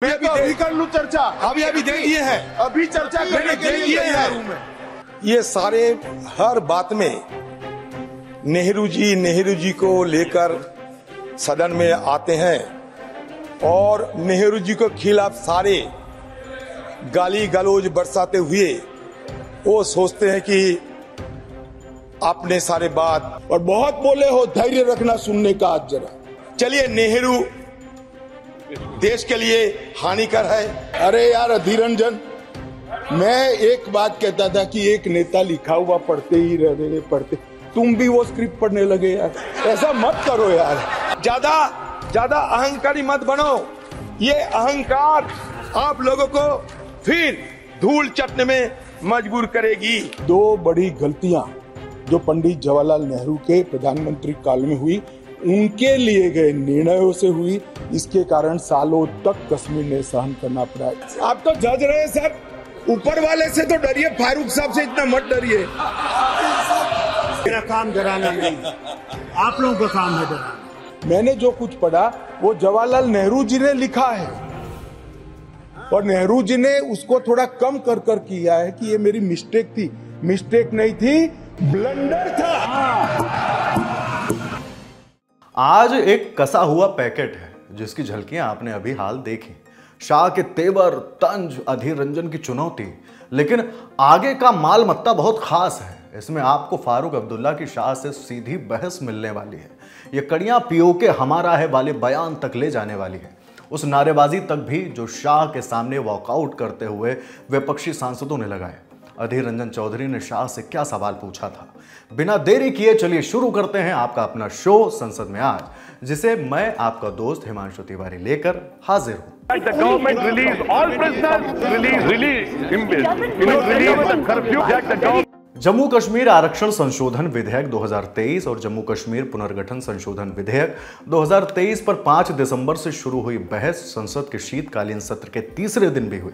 मैं अभी कर लूं चर्चा। अभी दे दिए हैं, अभी चर्चा करने के लिए हैं। ये सारे हर बात में नेहरू जी को लेकर सदन में आते हैं और नेहरू जी के खिलाफ सारे गाली गलौज बरसाते हुए वो सोचते हैं कि आपने सारे बात और बहुत बोले हो, धैर्य रखना सुनने का। आज जरा चलिए, नेहरू देश के लिए हानिकर है। अरे यार अधीर रंजन, मैं एक बात कहता था कि एक नेता लिखा हुआ पढ़ते ही रहे पढ़ते, तुम भी वो स्क्रिप्ट पढ़ने लगे यार। ऐसा मत करो यार, ज्यादा अहंकारी मत बनो। ये अहंकार आप लोगों को फिर धूल चटने में मजबूर करेगी। दो बड़ी गलतियां जो पंडित जवाहरलाल नेहरू के प्रधानमंत्री काल में हुई, उनके लिए गए निर्णयों से हुई। इसके कारण सालों तक कश्मीर ने सहन करना पड़ा। आप तो जज रहे सर, ऊपर वाले से तो डरिए, फारूक साहब से इतना मत डरिए। मेरा काम डराना नहीं, आप लोगों का काम है डराना। मैंने जो कुछ पढ़ा वो जवाहरलाल नेहरू जी ने लिखा है और नेहरू जी ने उसको थोड़ा कम कर किया है कि ये मेरी मिस्टेक थी। मिस्टेक नहीं थी, ब्लंडर था। आज एक कसा हुआ पैकेट है जिसकी झलकियां आपने अभी हाल देखी। शाह के तेवर, तंज, अधीर रंजन की चुनौती, लेकिन आगे का माल मत्ता बहुत खास है। इसमें आपको फारूक अब्दुल्ला की शाह से सीधी बहस मिलने वाली है। ये कड़ियां पीओके हमारा है वाले बयान तक ले जाने वाली है, उस नारेबाजी तक भी जो शाह के सामने वॉकआउट करते हुए विपक्षी सांसदों ने लगाए। अधीर रंजन चौधरी ने शाह से क्या सवाल पूछा था, बिना देरी किए चलिए शुरू करते हैं आपका अपना शो संसद में आज, जिसे मैं आपका दोस्त हिमांशु तिवारी लेकर हाजिर हूं। The government release all prisoners, release the curfew. Jammu Kashmir आरक्षण संशोधन विधेयक 2023 और जम्मू कश्मीर पुनर्गठन संशोधन विधेयक 2023 पर 5 दिसंबर से शुरू हुई बहस संसद के शीतकालीन सत्र के तीसरे दिन भी हुई।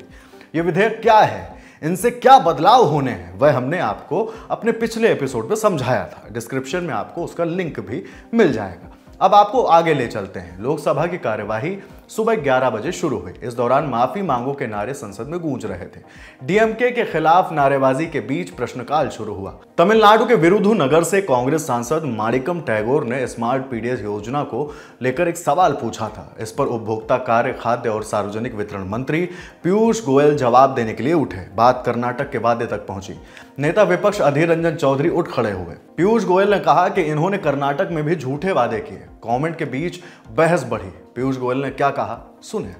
यह विधेयक क्या है, इनसे क्या बदलाव होने हैं, वह हमने आपको अपने पिछले एपिसोड में समझाया था। डिस्क्रिप्शन में आपको उसका लिंक भी मिल जाएगा। अब आपको आगे ले चलते हैं। लोकसभा की कार्यवाही सुबह 11 बजे शुरू हुई। इस दौरान माफी मांगों के नारे संसद में गूंज रहे थे। डीएमके के खिलाफ नारेबाजी के बीच प्रश्नकाल शुरू हुआ। तमिलनाडु के विरुधुनगर से कांग्रेस सांसद माणिकम टैगोर ने स्मार्ट पीडीएस योजना को लेकर एक सवाल पूछा था। इस पर उपभोक्ता कार्य, खाद्य और सार्वजनिक वितरण मंत्री पीयूष गोयल जवाब देने के लिए उठे। बात कर्नाटक के वादे तक पहुंची। नेता विपक्ष अधीर रंजन चौधरी उठ खड़े हुए। पीयूष गोयल ने कहा कि इन्होंने कर्नाटक में भी झूठे वादे किए। कमेंट के बीच बहस बढ़ी। पीयूष गोयल ने क्या कहा, सुने।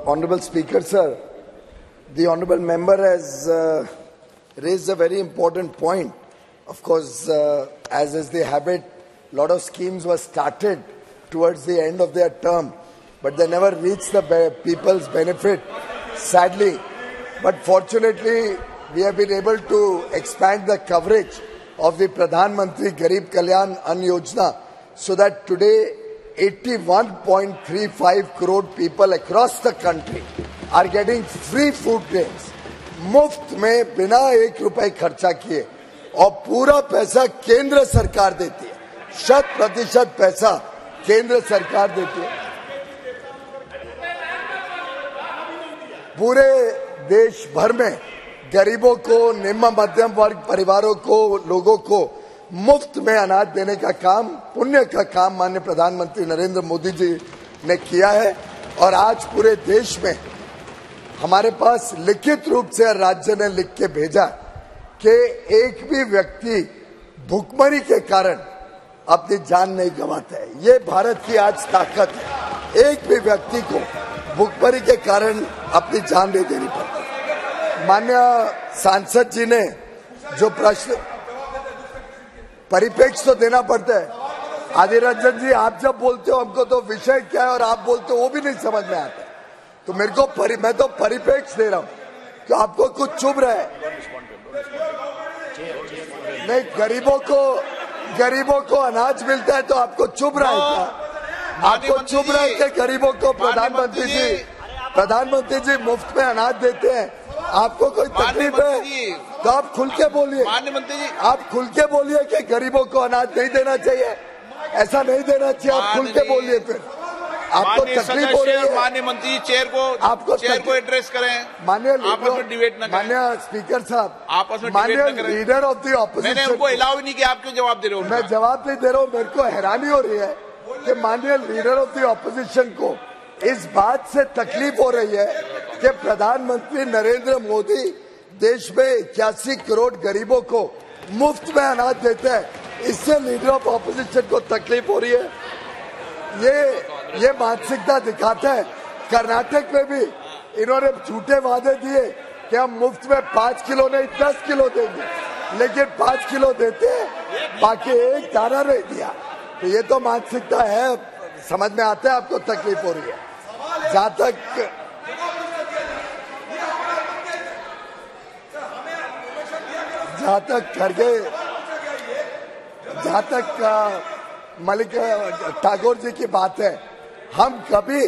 Honorable Speaker, sir, the honorable member has raised a very important point. Of course, as is the habit, a lot of schemes were started towards the end of their term, but they never reached the people's benefit, sadly. But fortunately, we have been able to expand the coverage of the Pradhan Mantri Garib Kalyan Ann Yojana, so that today 81.35 crore people across the country are getting free food grains, मुफ्त में बिना 1 रुपए खर्चा किए, और पूरा पैसा केंद्र सरकार देती है। 100% पैसा केंद्र सरकार देती है। पूरे देश भर में गरीबों को, निम्न मध्यम वर्ग परिवारों को, लोगों को मुफ्त में अनाज देने का काम, पुण्य का काम माननीय प्रधानमंत्री नरेंद्र मोदी जी ने किया है। और आज पूरे देश में हमारे पास लिखित रूप से राज्य ने लिख के भेजा कि एक भी व्यक्ति भूखमरी के कारण अपनी जान नहीं गंवाता है। ये भारत की आज ताकत है। एक भी व्यक्ति को भूखमरी के कारण अपनी जान नहीं देनी पड़ती। माननीय सांसद जी ने जो प्रश्न, परिप्रेक्ष्य तो देना पड़ता है। अधीर रंजन जी, आप जब बोलते हो हमको तो विषय क्या है और आप बोलते हो वो भी नहीं समझ में आता, तो मेरे को मैं तो परिप्रेक्ष्य दे रहा हूं कि आपको कुछ चुभ रहा है। नहीं, गरीबों को अनाज मिलता है तो आपको चुभ रहा है क्या? आपको चुभ रहा है कि गरीबों को प्रधानमंत्री जी मुफ्त में अनाज देते हैं? आपको कोई तकलीफ है तो आप खुल के बोलिए। आप खुल के बोलिए कि गरीबों को अनाज नहीं देना चाहिए, ऐसा नहीं देना चाहिए। आप खुल के बोलिए। फिर आपको तकलीफ हो रही है? माननीय मंत्री चेयर को एड्रेस करें। माननीय आपस में डिबेट न करें। माननीय स्पीकर साहब, आपस में डिबेट न करें। लीडर ऑफ द ऑपोजिशन, मैंने उनको अलाउ ही नहीं किया, आप क्यों जवाब दे रहे हो? मैं जवाब नहीं दे रहा हूँ। मेरे को हैरानी हो रही है कि माननीय लीडर ऑफ द ऑपोजिशन को इस बात से तकलीफ हो रही है कि प्रधानमंत्री नरेंद्र मोदी देश में 81 करोड़ गरीबों को मुफ्त में अनाज देते हैं। इससे लीडर ऑफ ऑपोजिशन को तकलीफ हो रही है। ये मानसिकता दिखाता है। कर्नाटक में भी इन्होंने झूठे वादे दिए कि हम मुफ्त में 5 किलो नहीं 10 किलो देंगे, लेकिन 5 किलो देते हैं, बाकी एक दाना नहीं दिया। तो ये तो मानसिकता है, समझ में आता है आपको तकलीफ हो रही है। जहां तक मलिक टैगोर जी की बात है, हम कभी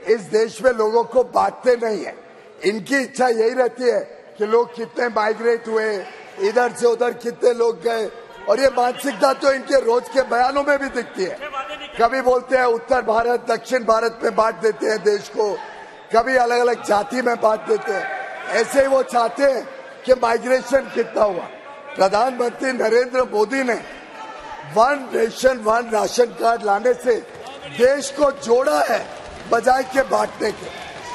इस देश में लोगों को बांटते नहीं है। इनकी इच्छा यही रहती है कि लोग कितने माइग्रेट हुए, इधर से उधर कितने लोग गए, और ये मानसिकता तो इनके रोज के बयानों में भी दिखती है। कभी बोलते हैं उत्तर भारत दक्षिण भारत में बांट देते हैं देश को, कभी अलग अलग जाति में बांट देते हैं। ऐसे ही वो चाहते हैं कि माइग्रेशन कितना हुआ। प्रधानमंत्री नरेंद्र मोदी ने 1 नेशन 1 राशन कार्ड लाने से देश को जोड़ा है बजाय के बांटने के।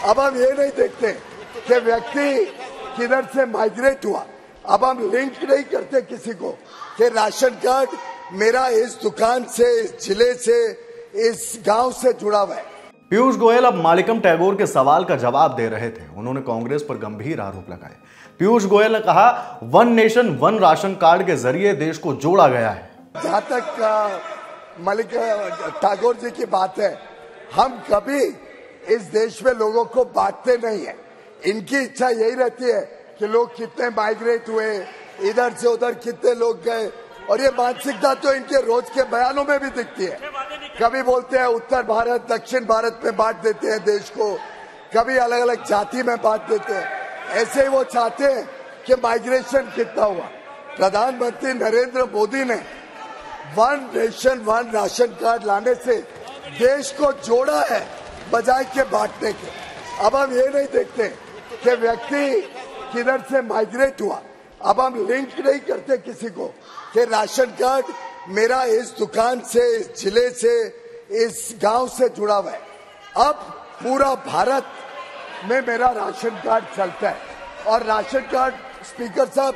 अब हम ये नहीं देखते कि व्यक्ति किधर से माइग्रेट हुआ। अब हम लिंक नहीं करते किसी को कि राशन कार्ड मेरा इस दुकान से, इस जिले से, इस गांव से जुड़ा हुआ है। पीयूष गोयल अब मालिकम टैगोर के सवाल का जवाब दे रहे थे। उन्होंने कांग्रेस पर गंभीर आरोप लगाए। पीयूष गोयल ने कहा 1 नेशन 1 राशन कार्ड के जरिए देश को जोड़ा गया है। जहां तक मलिक टैगोर जी की बात है, हम कभी इस देश में लोगों को बांटते नहीं है। इनकी इच्छा यही रहती है कि लोग कितने माइग्रेट हुए, इधर से उधर कितने लोग गए, और ये मानसिकता तो इनके रोज के बयानों में भी दिखती है। कभी बोलते हैं उत्तर भारत दक्षिण भारत में बांट देते हैं देश को, कभी अलग अलग जाति में बांट देते हैं। ऐसे ही वो चाहते हैं कि माइग्रेशन कितना हुआ। प्रधानमंत्री नरेंद्र मोदी ने 1 नेशन 1 राशन कार्ड लाने से देश को जोड़ा है बजाय के बांटने के। अब हम ये नहीं देखते कि व्यक्ति किधर से माइग्रेट हुआ। अब हम लिंक नहीं करते किसी को कि राशन कार्ड मेरा इस दुकान से, इस जिले से, इस गांव से जुड़ा हुआ है। अब पूरा भारत में मेरा राशन कार्ड चलता है, और राशन कार्ड स्पीकर साहब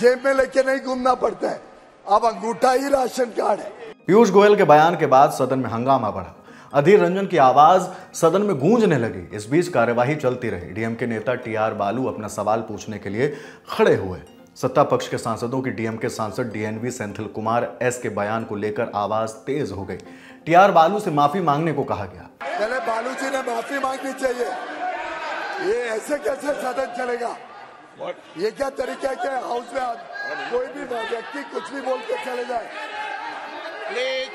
जेब में लेके नहीं घूमना पड़ता है, अब अंगूठा ही राशन कार्ड है। पीयूष गोयल के बयान के बाद सदन में हंगामा बढ़ा। अधीर रंजन की आवाज सदन में गूंजने लगी। इस बीच कार्यवाही चलती रही। डीएमके नेता टीआर बालू अपना सवाल पूछने के लिए खड़े हुए। सत्ता पक्ष के सांसदों की डीएमके सांसद डीएनवी सेंथिल कुमार एस के बयान को लेकर आवाज तेज हो गई। टीआर बालू से माफी मांगने को कहा गया। पहले बालू जी ने माफी मांगनी चाहिए। ये ऐसे कैसे सदन चलेगा? ये क्या तरीका है कि हाउस में कोई भी व्यक्ति कुछ भी बोल के चले जाए? Please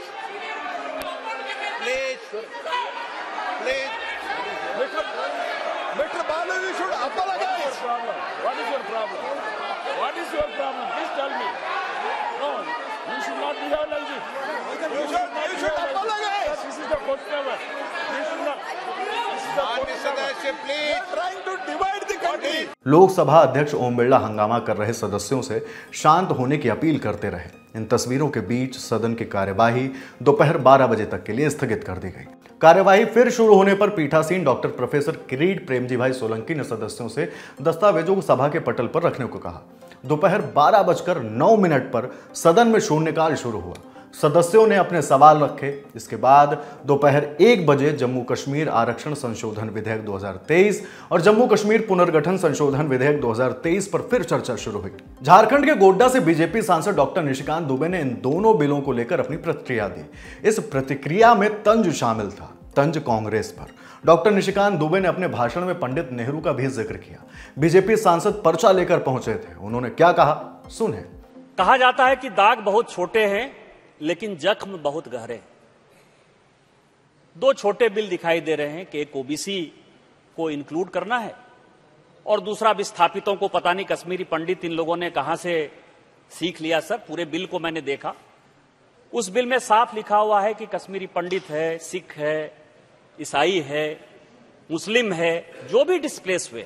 Mr. Balu, you should apologize. What is your problem? What is your problem? Please tell me. No, you should not behave like this. You should apologize. This is the first ever. You should not. This is the माननीय सदस्य You please. are trying to divide the country. Lok Sabha अध्यक्ष ओम बिरला हंगामा कर रहे सदस्यों से शांत होने की अपील करते रहे। इन तस्वीरों के बीच सदन की कार्यवाही दोपहर 12 बजे तक के लिए स्थगित कर दी गई। कार्यवाही फिर शुरू होने पर पीठासीन डॉक्टर प्रोफेसर किरीट प्रेमजी भाई सोलंकी ने सदस्यों से दस्तावेजों को सभा के पटल पर रखने को कहा। दोपहर 12:09 पर सदन में शून्यकाल शुरू हुआ। सदस्यों ने अपने सवाल रखे। इसके बाद दोपहर 1 बजे जम्मू कश्मीर आरक्षण संशोधन विधेयक 2023 और जम्मू कश्मीर पुनर्गठन संशोधन विधेयक 2023 पर फिर चर्चा शुरू हुई। झारखंड के गोड्डा से बीजेपी सांसद डॉक्टर निशिकांत दुबे ने इन दोनों बिलों को लेकर अपनी प्रतिक्रिया दी। इस प्रतिक्रिया में तंज शामिल था, तंज कांग्रेस पर। डॉक्टर निशिकांत दुबे ने अपने भाषण में पंडित नेहरू का भी जिक्र किया। बीजेपी सांसद पर्चा लेकर पहुंचे थे। उन्होंने क्या कहा, सुने। कहा जाता है कि दाग बहुत छोटे हैं लेकिन जख्म बहुत गहरे। 2 छोटे बिल दिखाई दे रहे हैं कि एक ओबीसी को इंक्लूड करना है और दूसरा विस्थापितों को। पता नहीं कश्मीरी पंडित इन लोगों ने कहां से सीख लिया सर। पूरे बिल को मैंने देखा, उस बिल में साफ लिखा हुआ है कि कश्मीरी पंडित है, सिख है, ईसाई है, मुस्लिम है, जो भी डिस्प्लेस हुए,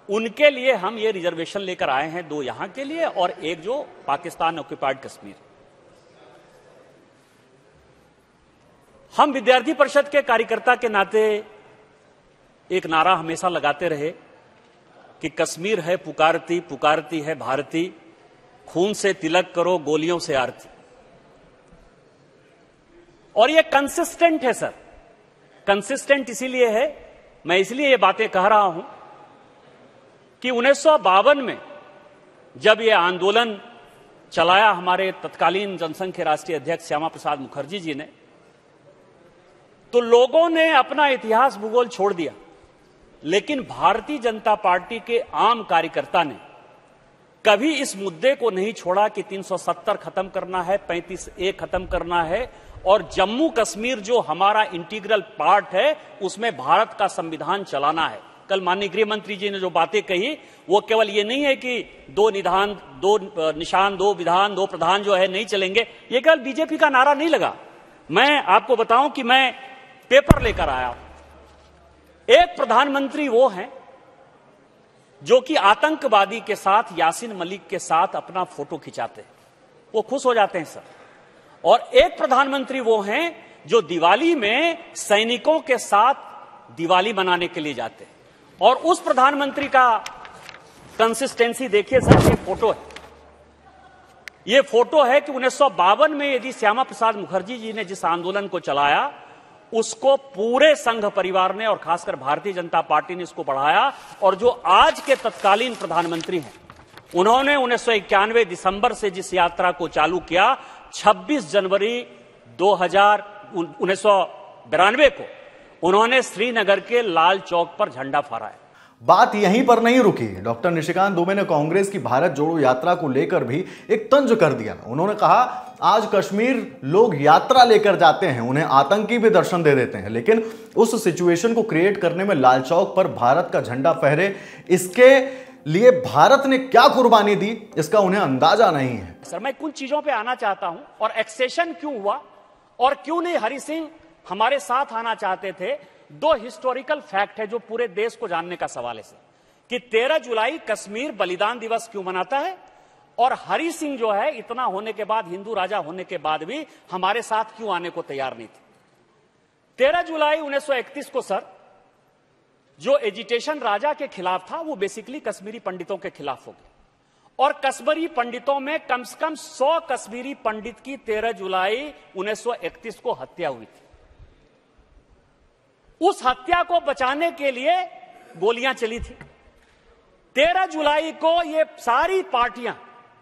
उनके लिए हम ये रिजर्वेशन लेकर आए हैं, 2 यहां के लिए और 1 जो पाकिस्तान ऑक्युपाइड कश्मीर। हम विद्यार्थी परिषद के कार्यकर्ता के नाते एक नारा हमेशा लगाते रहे कि कश्मीर है पुकारती, पुकारती है भारती, खून से तिलक करो, गोलियों से आरती। और ये कंसिस्टेंट है सर। कंसिस्टेंट इसीलिए है, मैं इसलिए ये बातें कह रहा हूं कि 1952 में जब ये आंदोलन चलाया हमारे तत्कालीन जनसंघ के राष्ट्रीय अध्यक्ष श्यामा प्रसाद मुखर्जी जी ने, तो लोगों ने अपना इतिहास भूगोल छोड़ दिया, लेकिन भारतीय जनता पार्टी के आम कार्यकर्ता ने कभी इस मुद्दे को नहीं छोड़ा कि 370 खत्म करना है, 35A खत्म करना है और जम्मू कश्मीर जो हमारा इंटीग्रल पार्ट है उसमें भारत का संविधान चलाना है। कल माननीय गृह मंत्री जी ने जो बातें कही वो केवल ये नहीं है कि 2 निधान 2 निशान 2 विधान 2 प्रधान जो है नहीं चलेंगे, ये केवल बीजेपी का नारा नहीं लगा। मैं आपको बताऊं कि मैं पेपर लेकर आया, एक प्रधानमंत्री वो हैं जो कि आतंकवादी के साथ, यासीन मलिक के साथ अपना फोटो खिंचाते हैं, वो खुश हो जाते हैं सर। और एक प्रधानमंत्री वो हैं जो दिवाली में सैनिकों के साथ दिवाली मनाने के लिए जाते हैं। और उस प्रधानमंत्री का कंसिस्टेंसी देखिए सर, ये फोटो है। ये फोटो है कि 1952 में यदि श्यामा प्रसाद मुखर्जी जी ने जिस आंदोलन को चलाया उसको पूरे संघ परिवार ने और खासकर भारतीय जनता पार्टी ने इसको बढ़ाया। और जो आज के तत्कालीन प्रधानमंत्री हैं उन्होंने 1991 दिसंबर से जिस यात्रा को चालू किया, 26 जनवरी 1992 को उन्होंने श्रीनगर के लाल चौक पर झंडा फहराया। बात यहीं पर नहीं रुकी। डॉक्टर निशिकांत दुबे ने कांग्रेस की भारत जोड़ो यात्रा को लेकर भी एक तंज कर दिया। उन्होंने कहा आज कश्मीर लोग यात्रा लेकर जाते हैं, उन्हें आतंकी भी दर्शन दे देते हैं, लेकिन उस सिचुएशन को क्रिएट करने में लाल चौक पर भारत का झंडा फहरे, इसके लिए भारत ने क्या कुर्बानी दी इसका उन्हें अंदाजा नहीं है। सर मैं कुछ चीजों पर आना चाहता हूं और एक्सेशन क्यों हुआ और क्यों नहीं हरि सिंह हमारे साथ आना चाहते थे। 2 हिस्टोरिकल फैक्ट है जो पूरे देश को जानने का सवाल है सर, कि 13 जुलाई कश्मीर बलिदान दिवस क्यों मनाता है और हरि सिंह जो है इतना होने के बाद, हिंदू राजा होने के बाद भी हमारे साथ क्यों आने को तैयार नहीं थे। 13 जुलाई 1931 को सर जो एजिटेशन राजा के खिलाफ था वो बेसिकली कश्मीरी पंडितों के खिलाफ हो गया और कश्मीरी पंडितों में कम से कम 100 कश्मीरी पंडित की 13 जुलाई 1931 को हत्या हुई थी। उस हत्या को बचाने के लिए गोलियां चली थी। 13 जुलाई को ये सारी पार्टियां,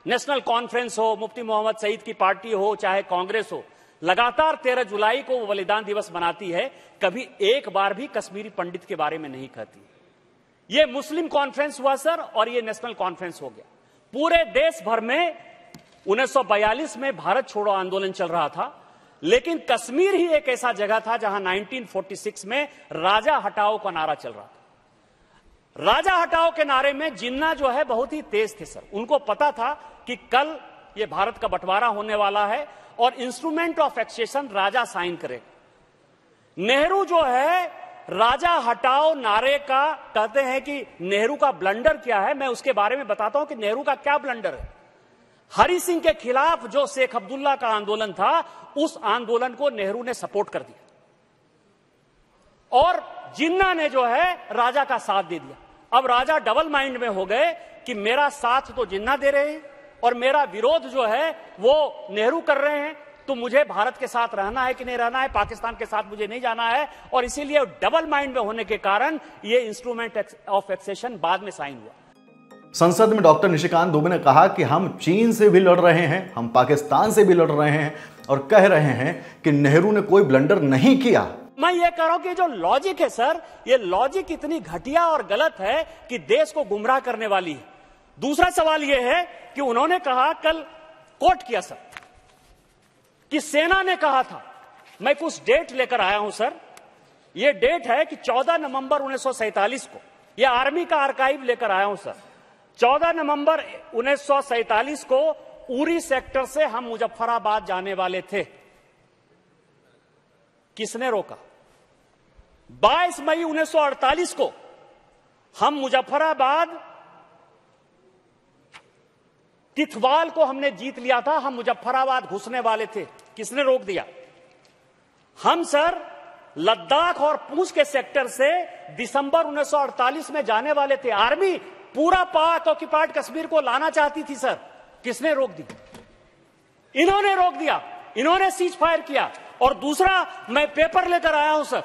नेशनल कॉन्फ्रेंस हो, मुफ्ती मोहम्मद सईद की पार्टी हो, चाहे कांग्रेस हो, लगातार 13 जुलाई को वो बलिदान दिवस मनाती है, कभी एक बार भी कश्मीरी पंडित के बारे में नहीं कहती। ये मुस्लिम कॉन्फ्रेंस हुआ सर और ये नेशनल कॉन्फ्रेंस हो गया। पूरे देश भर में 1942 में भारत छोड़ो आंदोलन चल रहा था, लेकिन कश्मीर ही एक ऐसा जगह था जहां 1946 में राजा हटाओ का नारा चल रहा था। राजा हटाओ के नारे में जिन्ना जो है बहुत ही तेज थे सर। उनको पता था कि कल ये भारत का बंटवारा होने वाला है और इंस्ट्रूमेंट ऑफ एक्सेशन राजा साइन करेगा। नेहरू जो है राजा हटाओ नारे का कहते हैं कि नेहरू का ब्लंडर क्या है, मैं उसके बारे में बताता हूं कि नेहरू का क्या ब्लंडर है। हरि सिंह के खिलाफ जो शेख अब्दुल्ला का आंदोलन था उस आंदोलन को नेहरू ने सपोर्ट कर दिया और जिन्ना ने जो है राजा का साथ दे दिया। अब राजा डबल माइंड में हो गए कि मेरा साथ तो जिन्ना दे रहे हैं और मेरा विरोध जो है वो नेहरू कर रहे हैं, तो मुझे भारत के साथ रहना है कि नहीं रहना है, पाकिस्तान के साथ मुझे नहीं जाना है। और इसीलिए डबल माइंड में होने के कारण ये इंस्ट्रूमेंट ऑफ एक्सेशन बाद में साइन हुआ। संसद में डॉक्टर निशिकांत दुबे ने कहा कि हम चीन से भी लड़ रहे हैं, हम पाकिस्तान से भी लड़ रहे हैं और कह रहे हैं कि नेहरू ने कोई ब्लंडर नहीं किया। मैं ये कह रहा हूं कि जो लॉजिक है सर, ये लॉजिक इतनी घटिया और गलत है कि देश को गुमराह करने वाली है। दूसरा सवाल यह है कि उन्होंने कहा, कल कोट किया सर, कि सेना ने कहा था, मैं कुछ डेट लेकर आया हूं सर, यह डेट है कि 14 नवंबर 1947 को, यह आर्मी का आर्काइव लेकर आया हूं सर, 14 नवंबर 1947 को उरी सेक्टर से हम मुजफ्फराबाद जाने वाले थे। किसने रोका? 22 मई 1948 को हम मुजफ्फराबाद तिथवाल को हमने जीत लिया था। हम मुजफ्फराबाद घुसने वाले थे, किसने रोक दिया? हम सर लद्दाख और पूंछ के सेक्टर से दिसंबर 1948 में जाने वाले थे। आर्मी पूरा पाक ऑक्युपाइड कश्मीर को लाना चाहती थी सर, किसने रोक दी? इन्होंने रोक दिया, इन्होंने सीज फायर किया। और दूसरा, मैं पेपर लेकर आया हूं सर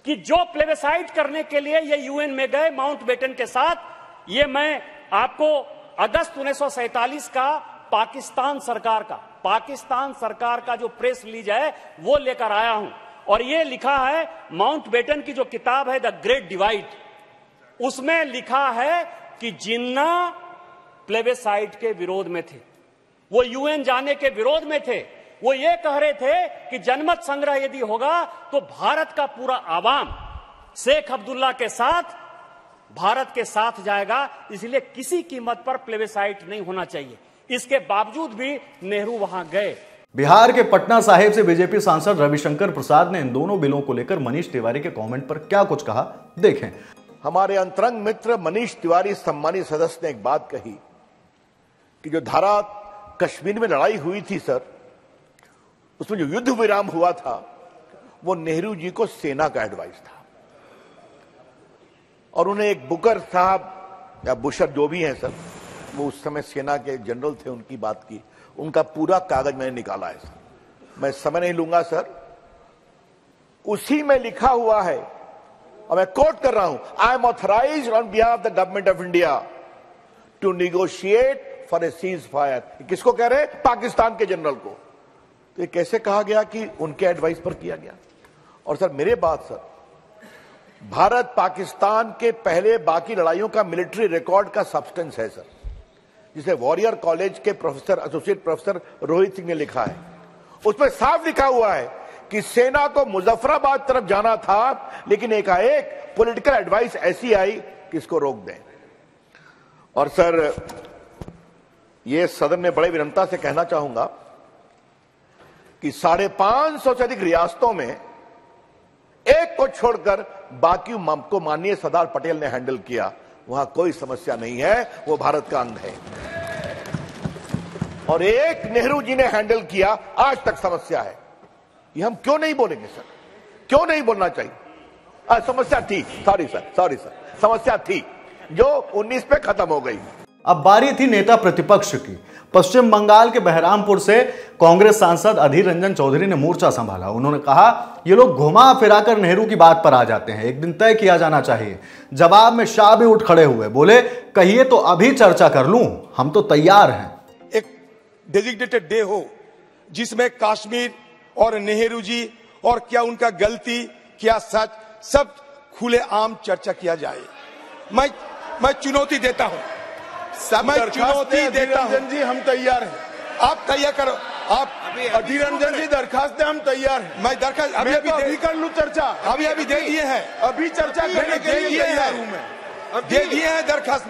कि जो प्लेबेसाइट करने के लिए ये यूएन में गए माउंटबेटन के साथ, ये मैं आपको अगस्त 1947 का पाकिस्तान सरकार का जो प्रेस रिलीज है वो लेकर आया हूं। और ये लिखा है, माउंटबेटन की जो किताब है द ग्रेट डिवाइड, उसमें लिखा है कि जिन्ना प्लेबेसाइट के विरोध में थे, वो यूएन जाने के विरोध में थे। वो ये कह रहे थे कि जनमत संग्रह यदि होगा तो भारत का पूरा आवाम शेख अब्दुल्ला के साथ, भारत के साथ जाएगा, इसलिए किसी कीमत पर प्लेबेसाइट नहीं होना चाहिए। इसके बावजूद भी नेहरू वहां गए। बिहार के पटना साहिब से बीजेपी सांसद रविशंकर प्रसाद ने इन दोनों बिलों को लेकर मनीष तिवारी के कमेंट पर क्या कुछ कहा, देखें। हमारे अंतरंग मित्र मनीष तिवारी सम्मानित सदस्य ने एक बात कही कि जो धारा कश्मीर में लड़ाई हुई थी सर, उसमें जो युद्ध विराम हुआ था वो नेहरू जी को सेना का एडवाइस था। और उन्हें एक बुकर साहब या बुशर जो भी हैं सर, वो उस समय सेना के जनरल थे, उनकी बात की, उनका पूरा कागज मैंने निकाला है सर, मैं समय नहीं लूंगा सर। उसी में लिखा हुआ है, और मैं कोट कर रहा हूं, I am authorised on behalf of the government of India to negotiate for a cease fire. किसको कह रहे हैं? पाकिस्तान के जनरल को। तो ये कैसे कहा गया कि उनके एडवाइस पर किया गया? और सर मेरे बात सर, भारत पाकिस्तान के पहले बाकी लड़ाइयों का मिलिट्री रिकॉर्ड का सब्सटेंस है सर, जिसे वॉरियर कॉलेज के professor, associate professor Rohit Singh ने लिखा है। उसमें साफ लिखा हुआ है कि सेना को मुजफ्फराबाद तरफ जाना था, लेकिन एकाएक पॉलिटिकल एडवाइस ऐसी आई कि इसको रोक दें। और सर ये सदन में बड़े विनम्रता से कहना चाहूंगा कि 550 से अधिक रियासतों में एक को छोड़कर बाकी को माननीय सरदार पटेल ने हैंडल किया, वहां कोई समस्या नहीं है, वो भारत का अंग है। और एक नेहरू जी ने हैंडल किया, आज तक समस्या है। ये हम क्यों नहीं बोलेंगे सर? क्यों नहीं बोलना चाहिए? समस्या थी, सॉरी सर, समस्या थी जो 19 पे खत्म हो गई। अब बारी थी नेता प्रतिपक्ष की। पश्चिम बंगाल के बहरामपुर से कांग्रेस सांसद अधीर रंजन चौधरी ने मोर्चा संभाला। उन्होंने कहा, ये लोग घुमा फिराकर नेहरू की बात पर आ जाते हैं, एक दिन तय किया जाना चाहिए। जवाब में शाह भी उठ खड़े हुए, बोले, कहिए तो अभी चर्चा कर लूं, हम तो तैयार हैं। एक डेजिग्नेटेड डे हो जिसमें कश्मीर और नेहरू जी और क्या उनका गलती, क्या सच, सब खुलेआम चर्चा किया जाए। मैं चुनौती देता हूं, मैं चुनौती देता हूं जी, हम तैयार हैं। आप तैयार करो, आप अधीर रंजन जी दरखास्त दें, हम तैयार हैं। मैं दरखास्त अभी कर लूं चर्चा, अभी दे दिए हैं, अभी चर्चा करने के लिए तैयार हूं मैं। दे दिए हैं दरखास्त,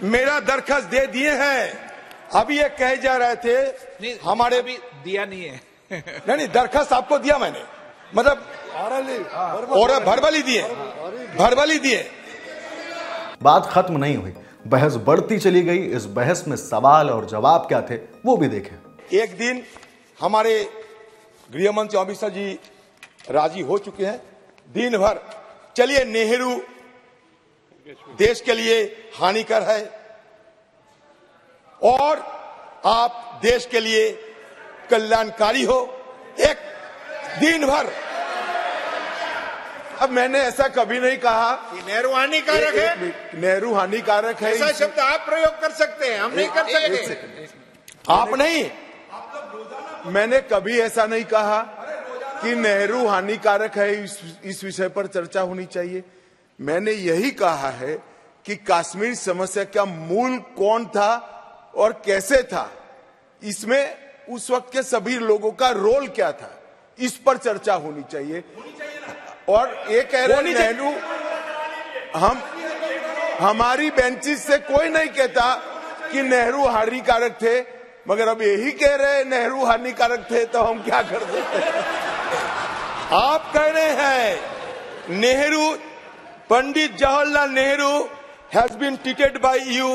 मेरा दरखास्त दे दिए हैं। अभी ये कहे जा रहे थे हमारे, अभी दिया नहीं है। नहीं, दरखास्त आपको दिया मैंने, मतलब और भरबली दिए। बात खत्म नहीं हुई, बहस बढ़ती चली गई। इस बहस में सवाल और जवाब क्या थे वो भी देखें। एक दिन हमारे गृह मंत्री अमित शाह जी राजी हो चुके हैं, दिन भर चलिए नेहरू देश के लिए हानिकर है और आप देश के लिए कल्याणकारी हो, एक दिन भर। अब मैंने ऐसा कभी नहीं कहा कि नेहरू हानिकारक है। नेहरू हानिकारक है, ऐसा शब्द आप प्रयोग कर सकते हैं, हम नहीं कर सकते। आप नहीं, मैंने कभी ऐसा नहीं कहा कि नेहरू हानिकारक है, इस विषय पर चर्चा होनी चाहिए। मैंने यही कहा है कि कश्मीर समस्या का मूल कौन था और कैसे था, इसमें उस वक्त के सभी लोगों का रोल क्या था, इस पर चर्चा होनी चाहिए। और ये कह रहे नेहरू, हमारी बेंचेस से कोई नहीं कहता कि नेहरू हानिकारक थे, मगर अब यही कह रहे नेहरू हानिकारक थे, तो हम क्या कर सकते हैं? आप कह रहे हैं Nehru, Pandit Jawaharlal Nehru has been treated by you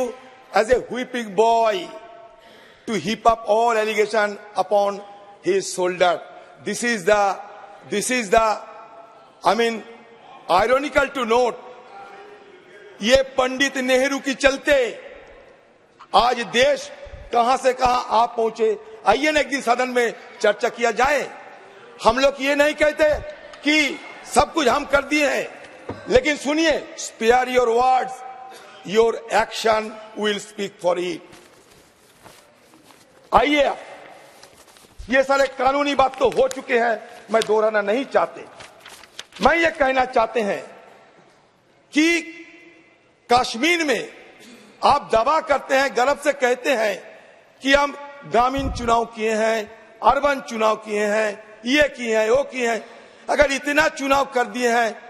as a whipping boy to heap up all allegation upon his shoulder. This is the, I mean, ironical to note, ये पंडित नेहरू की चलते आज देश कहां से कहां आप पहुंचे। आइए ना एक दिन सदन में चर्चा किया जाए। हम लोग ये नहीं कहते कि सब कुछ हम कर दिए हैं, लेकिन सुनिए, spare your words, your action will speak for it. आइए, ये सारे कानूनी बात तो हो चुके हैं, मैं दोहराना नहीं चाहते। मैं ये कहना चाहते हैं कि कश्मीर में आप दावा करते हैं, गर्व से कहते हैं कि हम ग्रामीण चुनाव किए हैं, अर्बन चुनाव किए हैं, ये किए हैं, वो किए हैं। अगर इतना चुनाव कर दिए हैं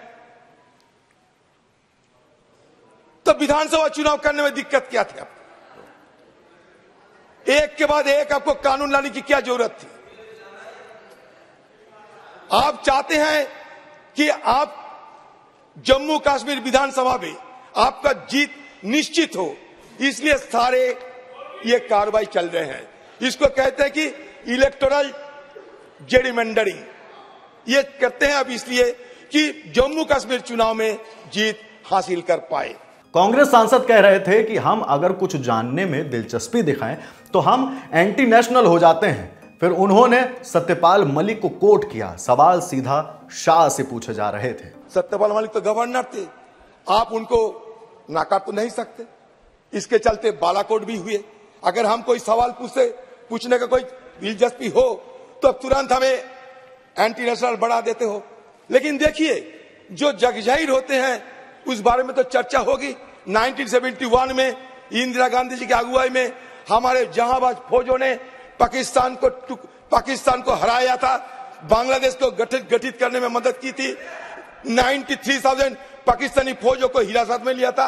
तो विधानसभा चुनाव करने में दिक्कत क्या थी? एक के बाद एक आपको कानून लाने की क्या जरूरत थी? आप चाहते हैं कि आप जम्मू कश्मीर विधानसभा में आपका जीत निश्चित हो, इसलिए सारे ये कार्रवाई चल रहे हैं। इसको कहते हैं कि इलेक्टोरल जेरिमेंडरिंग। ये करते हैं अब इसलिए कि जम्मू कश्मीर चुनाव में जीत हासिल कर पाए। कांग्रेस सांसद कह रहे थे कि हम अगर कुछ जानने में दिलचस्पी दिखाएं तो हम एंटी नेशनल हो जाते हैं। फिर उन्होंने सत्यपाल मलिक को कोट किया। सवाल सीधा शाह से पूछे जा रहे थे। सत्यपाल मलिक तो गवर्नर थे, आप उनको नाकार तो नहीं सकते। इसके चलते बालाकोट भी हुए। अगर हम कोई सवाल पूछने का कोई दिलचस्पी हो तो तुरंत हमें एंटी नेशनल बढ़ा देते हो। लेकिन देखिए, जो जगजाहिर होते हैं उस बारे में तो चर्चा होगी। 1971 में इंदिरा गांधी जी की अगुवाई में हमारे जहांबाज फौजों ने पाकिस्तान को हराया था, बांग्लादेश को गठित करने में मदद की थी। 93,000 पाकिस्तानी फौजों को हिरासत में लिया था।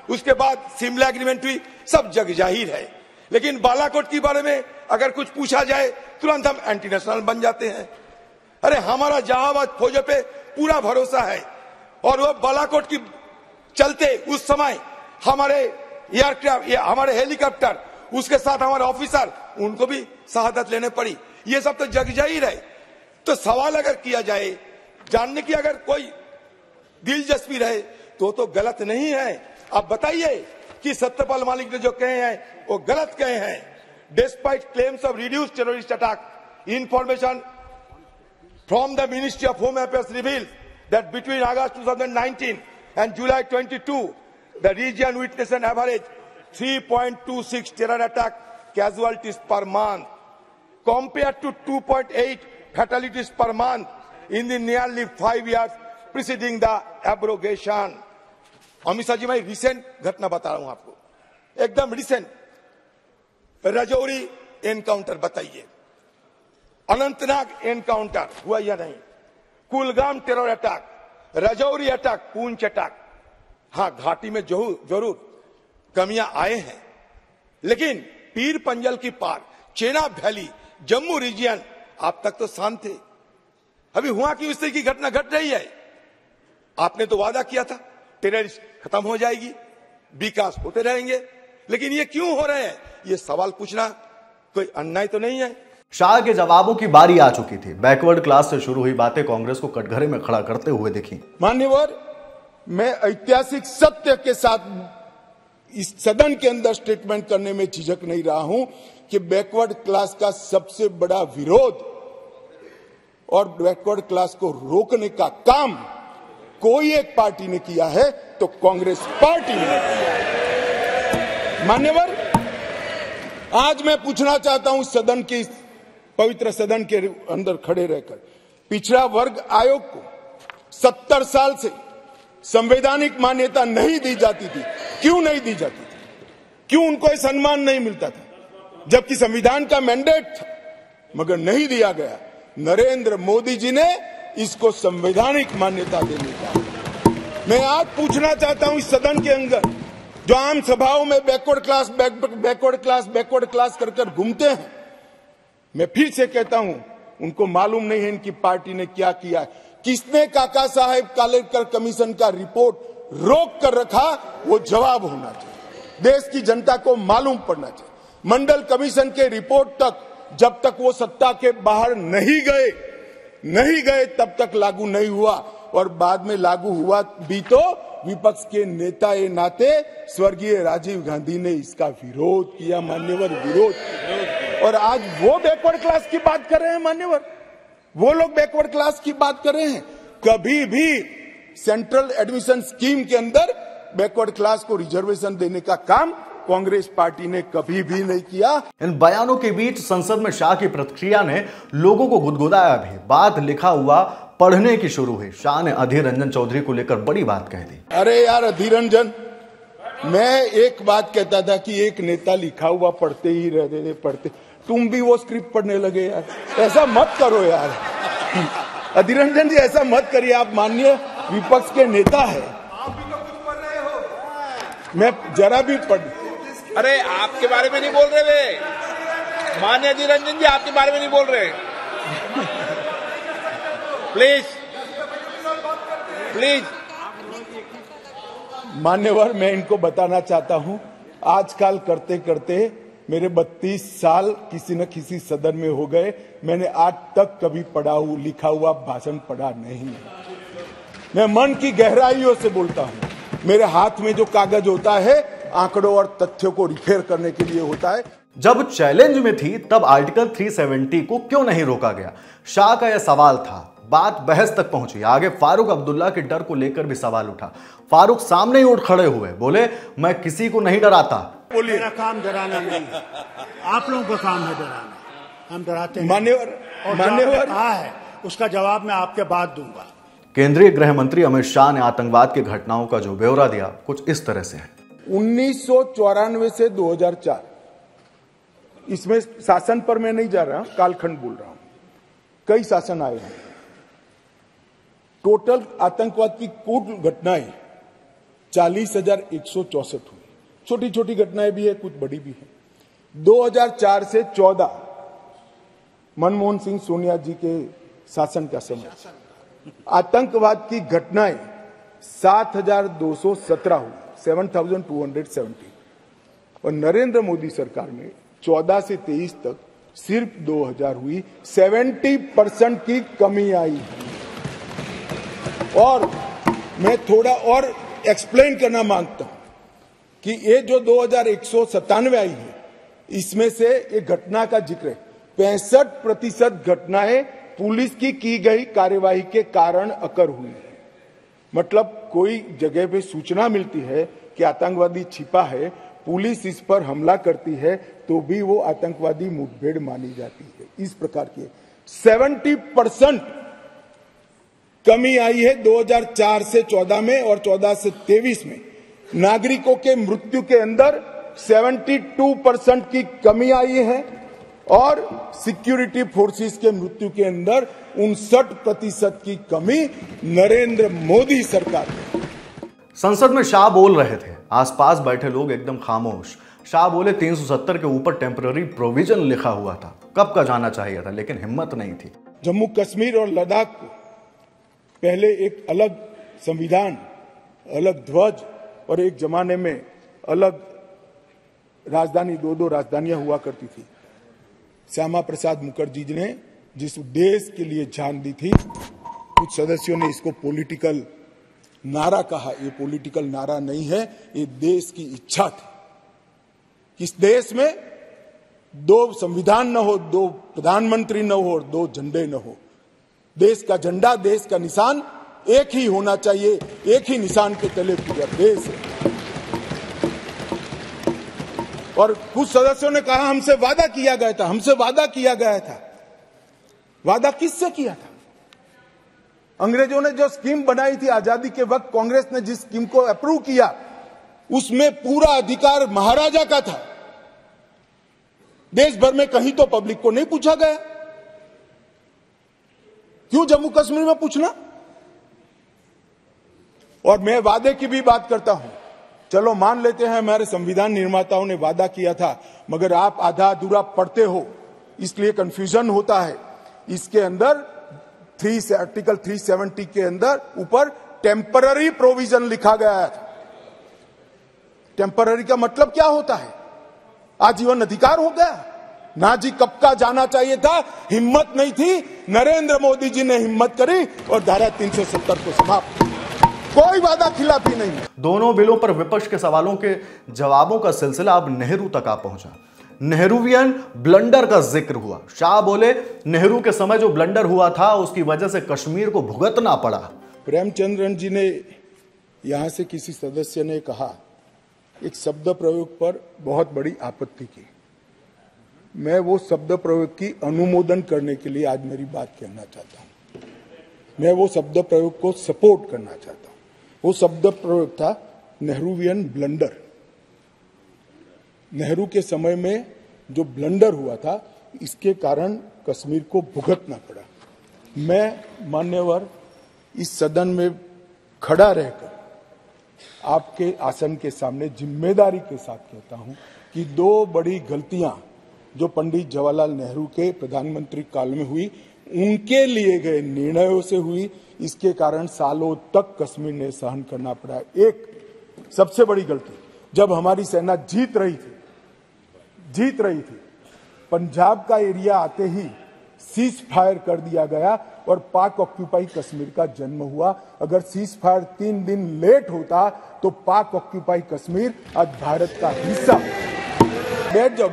उसके बाद शिमला एग्रीमेंट हुई, सब जग जाहिर है। लेकिन बालाकोट के बारे में अगर कुछ पूछा जाए तुरंत हम एंटी नेशनल बन जाते हैं। अरे हमारा जहांबाज फौजों पे पूरा भरोसा है, और वो बालाकोट की चलते उस समय हमारे एयरक्राफ्ट, हमारे हेलीकॉप्टर, उसके साथ हमारे ऑफिसर, उनको भी शहादत लेने पड़ी। ये सब तो जग जाहिर है। तो सवाल अगर किया जाए, जानने की अगर कोई दिलचस्पी रहे तो गलत नहीं है। आप बताइए कि सत्यपाल मलिक ने जो कहे हैं वो गलत कहे हैं। Despite claims of reduce terrorist attack, information from the Ministry of Home Affairs reveals that between August 2019 and July 22, the region witnessed an average 3.26 terror attack casualties per month, compared to 2.8 fatalities per month in the nearly 5 years preceding the abrogation. Amit Shah ji, मैं recent घटना बता रहा हूं आपको, एकदम recent. Rajouri encounter बताइए, Anantnag encounter हुआ या नहीं, Kulgam terror attack, Rajouri attack, पूंछ अटैक। हाँ, घाटी में जरूर कमियां आए हैं, लेकिन पीर पंजल की पार, चेनाब वैली, जम्मू रीजियन आप तक तो शांत थे। अभी हुआ कि इस तरह की घटना घट रही है। आपने तो वादा किया था टेररिस्ट खत्म हो जाएगी, विकास होते रहेंगे, लेकिन ये क्यों हो रहे हैं? ये सवाल पूछना कोई अन्याय तो नहीं है। शाह के जवाबों की बारी आ चुकी थी। बैकवर्ड क्लास से शुरू हुई बातें कांग्रेस को कटघरे में खड़ा करते हुए दिखी। मान्यवर, मैं ऐतिहासिक सत्य के साथ इस सदन के अंदर स्टेटमेंट करने में झिझक नहीं रहा हूं कि बैकवर्ड क्लास का सबसे बड़ा विरोध और बैकवर्ड क्लास को रोकने का काम कोई एक पार्टी ने किया है तो कांग्रेस पार्टी ने किया है। मान्यवर, आज मैं पूछना चाहता हूं सदन की, पवित्र सदन के अंदर खड़े रहकर, पिछड़ा वर्ग आयोग को 70 साल से संवैधानिक मान्यता नहीं दी जाती थी। क्यों नहीं दी जाती थी? क्यों उनको यह सम्मान नहीं मिलता था, जबकि संविधान का मैंडेट था, मगर नहीं दिया गया। नरेंद्र मोदी जी ने इसको संवैधानिक मान्यता देने का। मैं आज पूछना चाहता हूं इस सदन के अंदर, जो आम सभाओं में बैकवर्ड क्लास कर घूमते हैं, मैं फिर से कहता हूं, उनको मालूम नहीं है इनकी पार्टी ने क्या किया है। किसने काका साहेब कालेकर कमीशन का रिपोर्ट रोक कर रखा, वो जवाब होना चाहिए। देश की जनता को मालूम पड़ना चाहिए। मंडल कमीशन के रिपोर्ट तक जब तक वो सत्ता के बाहर नहीं गए तब तक लागू नहीं हुआ, और बाद में लागू हुआ भी तो विपक्ष के नेता ए नाते स्वर्गीय राजीव गांधी ने इसका विरोध किया, मान्यवर, विरोध किया। और आज वो बैकवर्ड क्लास की बात कर रहे हैं मान्यवर, वो लोग बैकवर्ड क्लास की बात कर रहे हैं। कभी भी सेंट्रल एडमिशन स्कीम के अंदर बैकवर्ड क्लास को रिजर्वेशन देने का काम कांग्रेस पार्टी ने कभी भी नहीं किया। इन बयानों के बीच संसद में शाह की प्रतिक्रिया ने लोगों को गुदगुदाया भी। बात लिखा हुआ पढ़ने की शुरू हुई। शाह ने अधीर रंजन चौधरी को लेकर बड़ी बात कह दी। अरे यार अधीर रंजन, मैं एक बात कहता था कि एक नेता लिखा हुआ पढ़ते ही रहते, पढ़ते, तुम भी वो स्क्रिप्ट पढ़ने लगे यार। ऐसा मत करो यार अधीर रंजन जी, ऐसा मत करिए। आप माननीय विपक्ष के नेता है, मैं जरा भी पढ़। अरे आपके बारे में नहीं बोल रहे वे, माननीय अधीर रंजन जी आपके बारे में नहीं बोल रहे। Please please. मान्यवर, मैं इनको बताना चाहता हूं, आजकल करते करते मेरे 32 साल किसी न किसी सदन में हो गए। मैंने आज तक कभी लिखा हुआ भाषण पढ़ा नहीं। मैं मन की गहराइयों से बोलता हूं। मेरे हाथ में जो कागज होता है आंकड़ों और तथ्यों को रिपेयर करने के लिए होता है। जब चैलेंज में थी तब आर्टिकल 370 को क्यों नहीं रोका गया? शाह का यह सवाल था। बात बहस तक पहुंची। आगे फारूक अब्दुल्ला के डर को लेकर भी सवाल उठा। फारूक सामने ही उठ खड़े हुए, बोले मैं किसी को नहीं डराता। मेरा काम डराना नहीं, आप लोगों का काम है डराना, हम डराते हैं। मान्यवर कहा है उसका जवाब मैं आपके बाद दूंगा। केंद्रीय गृह मंत्री अमित शाह ने आतंकवाद की घटनाओं का जो ब्यौरा दिया कुछ इस तरह से है। 1994 से 2004, इसमें शासन पर मैं नहीं जा रहा, कालखंड बोल रहा हूं। कई शासन आए हैं। टोटल आतंकवाद की कुल घटनाएं 40,164 हुई। छोटी छोटी घटनाएं भी है, कुछ बड़ी भी है। 2004 से 14 मनमोहन सिंह सोनिया जी के शासन का समय आतंकवाद की घटनाएं 7,217 हुई, 7,270। और नरेंद्र मोदी सरकार में 14 से 23 तक सिर्फ 2,000 हुई। 70% की कमी आई है। और मैं थोड़ा और एक्सप्लेन करना मांगता हूं कि ये जो 2,197 आई है, इसमें से एक घटना का जिक्र है। 65% घटनाएं पुलिस की गई कार्यवाही के कारण अकर हुई है। मतलब कोई जगह पे सूचना मिलती है कि आतंकवादी छिपा है, पुलिस इस पर हमला करती है तो भी वो आतंकवादी मुठभेड़ मानी जाती है। इस प्रकार की 70% कमी आई है 2004 से 14 में, और 14 से 23 में नागरिकों के मृत्यु के अंदर 72% की कमी आई है, और सिक्योरिटी फोर्सेस के मृत्यु के अंदर 59% की कमी नरेंद्र मोदी सरकार में। संसद में शाह बोल रहे थे, आसपास बैठे लोग एकदम खामोश। शाह बोले 370 के ऊपर टेम्पररी प्रोविजन लिखा हुआ था, कब का जाना चाहिए था, लेकिन हिम्मत नहीं थी। जम्मू कश्मीर और लद्दाख को पहले एक अलग संविधान, अलग ध्वज और एक जमाने में अलग राजधानी, दो राजधानियां हुआ करती थी। श्यामा प्रसाद मुखर्जी जी ने जिस उद्देश्य के लिए जान दी थी, कुछ सदस्यों ने इसको पॉलिटिकल नारा कहा। ये पॉलिटिकल नारा नहीं है, ये देश की इच्छा थी। इस देश में 2 संविधान न हो, 2 प्रधानमंत्री न हो और 2 झंडे न हो। देश का झंडा, देश का निशान एक ही होना चाहिए। एक ही निशान के तले पूरा देश है। और कुछ सदस्यों ने कहा हमसे वादा किया गया था, हमसे वादा किया गया था। वादा किससे किया था? अंग्रेजों ने जो स्कीम बनाई थी आजादी के वक्त, कांग्रेस ने जिस स्कीम को अप्रूव किया, उसमें पूरा अधिकार महाराजा का था। देश भर में कहीं तो पब्लिक को नहीं पूछा गया। क्यों जम्मू कश्मीर में पूछना? और मैं वादे की भी बात करता हूं। चलो मान लेते हैं हमारे संविधान निर्माताओं ने वादा किया था, मगर आप आधा अधूरा पढ़ते हो, इसलिए कंफ्यूजन होता है। इसके अंदर आर्टिकल 370 के अंदर ऊपर टेम्पररी प्रोविजन लिखा गया है। टेम्पररी का मतलब क्या होता है? आजीवन अधिकार हो गया ना जी। कब का जाना चाहिए था, हिम्मत नहीं थी, नरेंद्र मोदी जी ने हिम्मत करी और धारा 370 को समाप्त। कोई वादा खिलाफी नहीं। दोनों बिलों पर विपक्ष के सवालों के जवाबों का सिलसिला अब नेहरू तक आ पहुंचा। नेहरूवियन ब्लंडर का जिक्र हुआ। शाह बोले नेहरू के समय जो ब्लंडर हुआ था उसकी वजह से कश्मीर को भुगतना पड़ा। प्रेमचंद्रन जी ने यहां से किसी सदस्य ने कहा, एक शब्द प्रयोग पर बहुत बड़ी आपत्ति की। मैं वो शब्द प्रयोग की अनुमोदन करने के लिए आज मेरी बात कहना चाहता हूं। मैं वो शब्द प्रयोग को सपोर्ट करना चाहता हूं। वो शब्द प्रयोग था नेहरूवियन ब्लंडर। नेहरू के समय में जो ब्लंडर हुआ था, इसके कारण कश्मीर को भुगतना पड़ा। मैं मान्यवर इस सदन में खड़ा रहकर आपके आसन के सामने जिम्मेदारी के साथ कहता हूं कि दो बड़ी गलतियां जो पंडित जवाहरलाल नेहरू के प्रधानमंत्री काल में हुई, उनके लिए गए निर्णयों से हुई। इसके कारण सालों तक कश्मीर ने सहन करना पड़ा। एक सबसे बड़ी गलती, जब हमारी सेना जीत रही थी, पंजाब का एरिया आते ही सीज फायर कर दिया गया और पाक ऑक्यूपाई कश्मीर का जन्म हुआ। अगर सीज फायर 3 दिन लेट होता तो पाक ऑक्यूपाई कश्मीर आज भारत का हिस्सा। बैठ जाओ।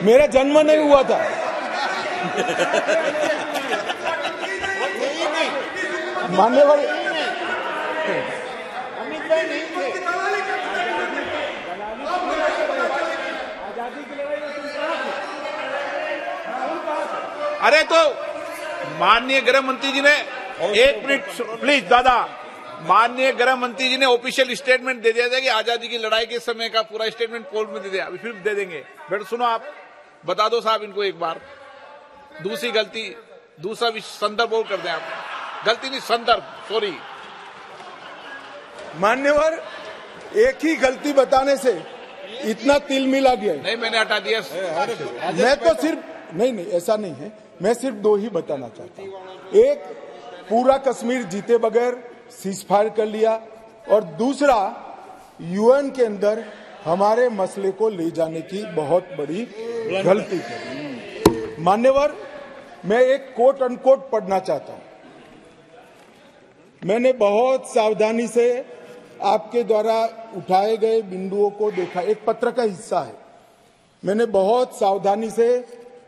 मेरा जन्म नहीं हुआ था। मान्यवर अरे तो माननीय गृह मंत्री जी ने, एक मिनट प्लीज दादा, माननीय गृह मंत्री जी ने ऑफिशियल स्टेटमेंट दे दिया था कि आजादी की लड़ाई के समय का पूरा स्टेटमेंट कोर्ट में दे दिया। अभी फिर दे देंगे। बेटा सुनो, आप बता दो साहब इनको एक बार। दूसरी गलती, दूसरा भी संदर्भ और कर दें आप। गलती नहीं, संदर्भ, सॉरी। मान्यवर, एक ही गलती बताने से इतना तिल मिला गया। नहीं, मैंने हटा दिया। मैं तो सिर्फ नहीं, ऐसा नहीं है। मैं सिर्फ दो ही बताना चाहता हूं। एक, पूरा कश्मीर जीते बगैर सीज फायर कर लिया, और दूसरा, यूएन के अंदर हमारे मसले को ले जाने की बहुत बड़ी गलती की। मान्यवर, मैं एक कोट अनकोट पढ़ना चाहता हूं। मैंने बहुत सावधानी से आपके द्वारा उठाए गए बिंदुओं को देखा। एक पत्र का हिस्सा है। मैंने बहुत सावधानी से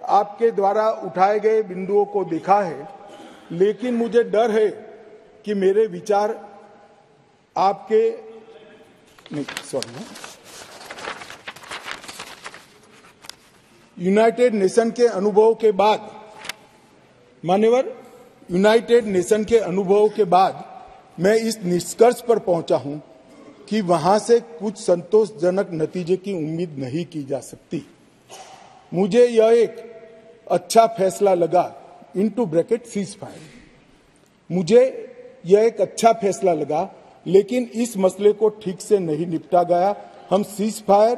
आपके द्वारा उठाए गए बिंदुओं को देखा है, लेकिन मुझे डर है कि मेरे विचार आपके नहीं, सॉरी, यूनाइटेड नेशन के अनुभव के बाद, मान्यवर, यूनाइटेड नेशन के अनुभव के बाद मैं इस निष्कर्ष पर पहुंचा हूं कि वहां से कुछ संतोषजनक नतीजे की उम्मीद नहीं की जा सकती। मुझे यह एक अच्छा फैसला लगा, इनटू ब्रैकेट सीज फायर। मुझे यह एक अच्छा फैसला लगा, लेकिन इस मसले को ठीक से नहीं निपटा गया। हम सीज फायर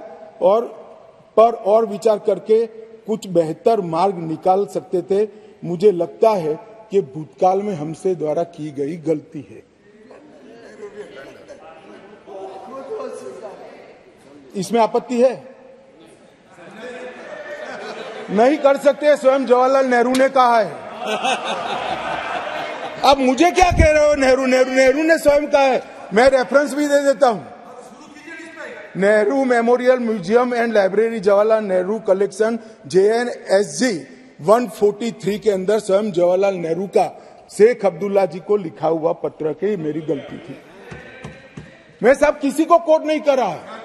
और विचार करके कुछ बेहतर मार्ग निकाल सकते थे। मुझे लगता है कि भूतकाल में हमसे द्वारा की गई गलती है। इसमें आपत्ति है? नहीं कर सकते, स्वयं जवाहरलाल नेहरू ने कहा है। अब मुझे क्या कह रहे हो? नेहरू ने स्वयं कहा है। मैं रेफरेंस भी दे देता हूं। Nehru memorial museum and library, Jawaharlal Nehru collection, JNSG 143 के अंदर स्वयं जवाहरलाल नेहरू का शेख अब्दुल्ला जी को लिखा हुआ पत्र के मेरी गलती थी। मैं साहब किसी को कोट नहीं कर रहा।